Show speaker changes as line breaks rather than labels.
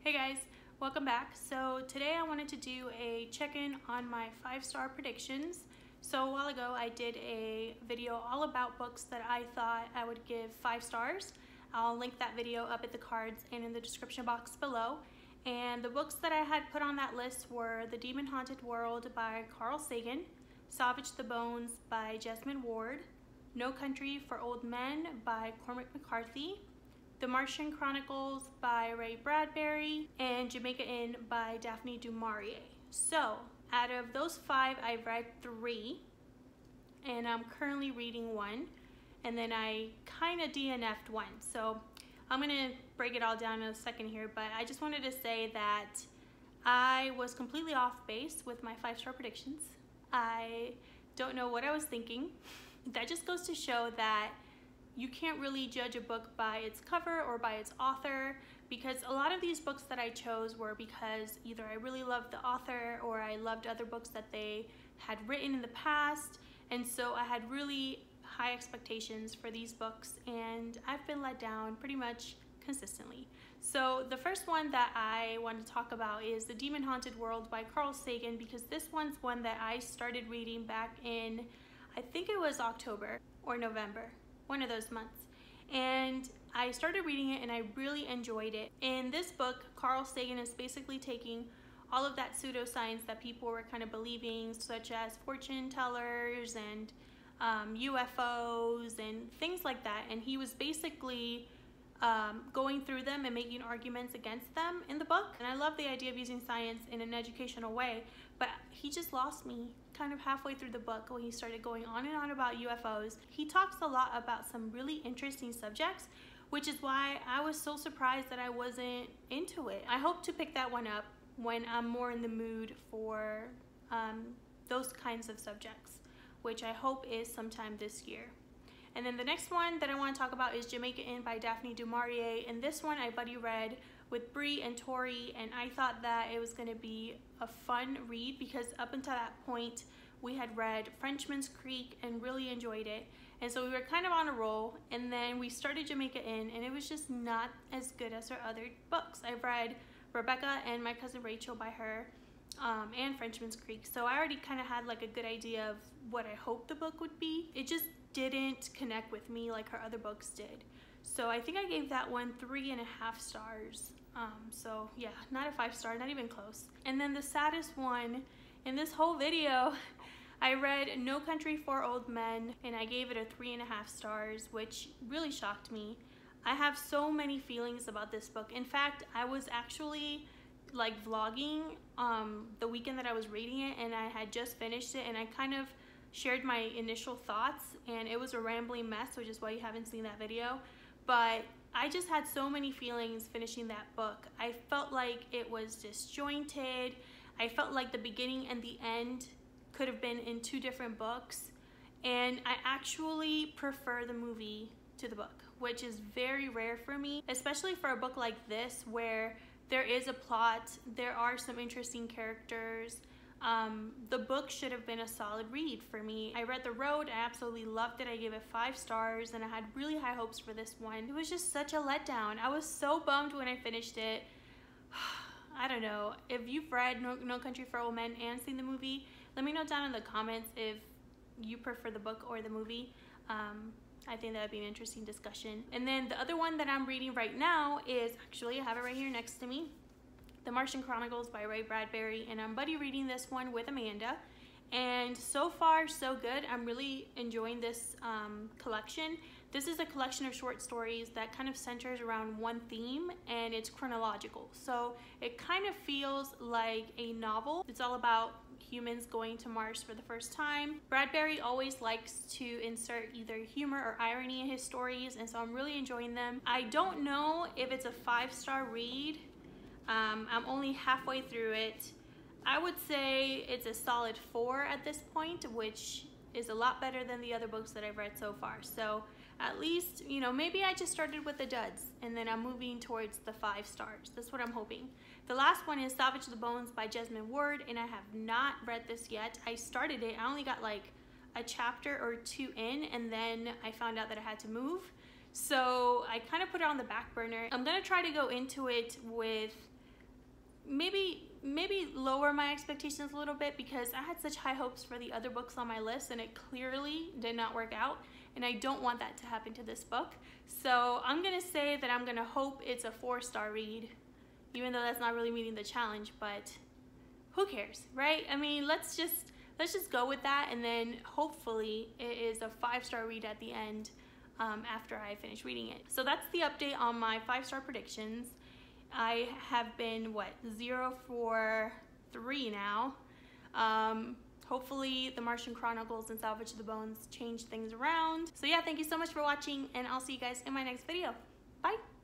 Hey guys, welcome back. So today I wanted to do a check-in on my 5-star predictions. So a while ago I did a video all about books that I thought I would give 5 stars. I'll link that video up at the cards and in the description box below. And the books that I had put on that list were The Demon Haunted World by Sagan, Salvage the Bones by Jesmyn, No Country for Old Men by Cormac McCarthy, The Martian Chronicles by Bradbury, and Jamaica Inn by Daphne du Maurier. So out of those 5, I've read 3, and I'm currently reading 1, and then I kind of DNF'd 1. So I'm gonna break it all down in a second here, but I just wanted to say that I was completely off base with my 5-star predictions. I don't know what I was thinking. That just goes to show that you can't really judge a book by its cover or by its author, because a lot of these books that I chose were because either I really loved the author or I loved other books that they had written in the past, and so I had really high expectations for these books, and I've been let down pretty much consistently. So the first one that I want to talk about is The Demon Haunted World by Sagan, because this one's one that I started reading back in, I think it was October or November, one of those months, and I started reading it and I really enjoyed it. In this book, Sagan is basically taking all of that pseudoscience that people were kind of believing, such as fortune tellers and UFOs and things like that, and he was basically going through them and making arguments against them in the book. And I love the idea of using science in an educational way, but he just lost me kind of halfway through the book when he started going on and on about UFOs. He talks a lot about some really interesting subjects, which is why I was so surprised that I wasn't into it. I hope to pick that one up when I'm more in the mood for those kinds of subjects, which I hope is sometime this year. And then the next one that I want to talk about is Jamaica Inn by Daphne du Maurier. And this one I buddy read with Bree and Tori, and I thought that it was going to be a fun read because up until that point we had read Frenchman's Creek and really enjoyed it. And so we were kind of on a roll, and then we started Jamaica Inn and it was just not as good as her other books. I've read Rebecca and My Cousin Rachel by her, and Frenchman's Creek, so I already kind of had like a good idea of what I hoped the book would be. It just didn't connect with me like her other books did. So I think I gave that one 3.5 stars. So yeah, not a 5-star, not even close. And then the saddest one in this whole video, I read No Country for Old Men, and I gave it a 3.5 stars, which really shocked me. I have so many feelings about this book. In fact, I was actually like vlogging the weekend that I was reading it, and I had just finished it, and I kind of shared my initial thoughts, and it was a rambling mess, which is why you haven't seen that video. But I just had so many feelings finishing that book. I felt like it was disjointed. I felt like the beginning and the end could have been in 2 different books, and I actually prefer the movie to the book, which is very rare for me, especially for a book like this where there is a plot, there are some interesting characters. The book should have been a solid read for me. I read The Road, I absolutely loved it. I gave it 5 stars, and I had really high hopes for this one. It was just such a letdown. I was so bummed when I finished it. I don't know. If you've read No Country for Old Men and seen the movie, let me know down in the comments if you prefer the book or the movie. I think that would be an interesting discussion. And then the other one that I'm reading right now is, actually I have it right here next to me, The Martian Chronicles by Bradbury, and I'm buddy reading this one with Amanda. And so far so good. I'm really enjoying this collection. This is a collection of short stories that kind of centers around one theme, and it's chronological. So it kind of feels like a novel. It's all about humans going to Mars for the first time. Bradbury always likes to insert either humor or irony in his stories, and so I'm really enjoying them. I don't know if it's a 5-star read. I'm only halfway through it. I would say it's a solid 4 at this point, which is a lot better than the other books that I've read so far. So at least, you know, maybe I just started with the duds and then I'm moving towards the 5 stars. That's what I'm hoping. The last one is Salvage the Bones by Jesmyn, and I have not read this yet. I started it, I only got like a chapter or 2 in, and then I found out that I had to move. So I kind of put it on the back burner. I'm gonna try to go into it with maybe lower my expectations a little bit, because I had such high hopes for the other books on my list and it clearly did not work out, and I don't want that to happen to this book. So I'm gonna say that I'm gonna hope it's a 4-star read, even though that's not really meeting the challenge, but who cares, right? I mean, let's just go with that, and then hopefully it is a 5-star read at the end after I finish reading it. So that's the update on my 5-star predictions. I have been, what, 0 for 3 now. Hopefully the Martian Chronicles and Salvage the Bones change things around. So yeah, thank you so much for watching, and I'll see you guys in my next video. Bye!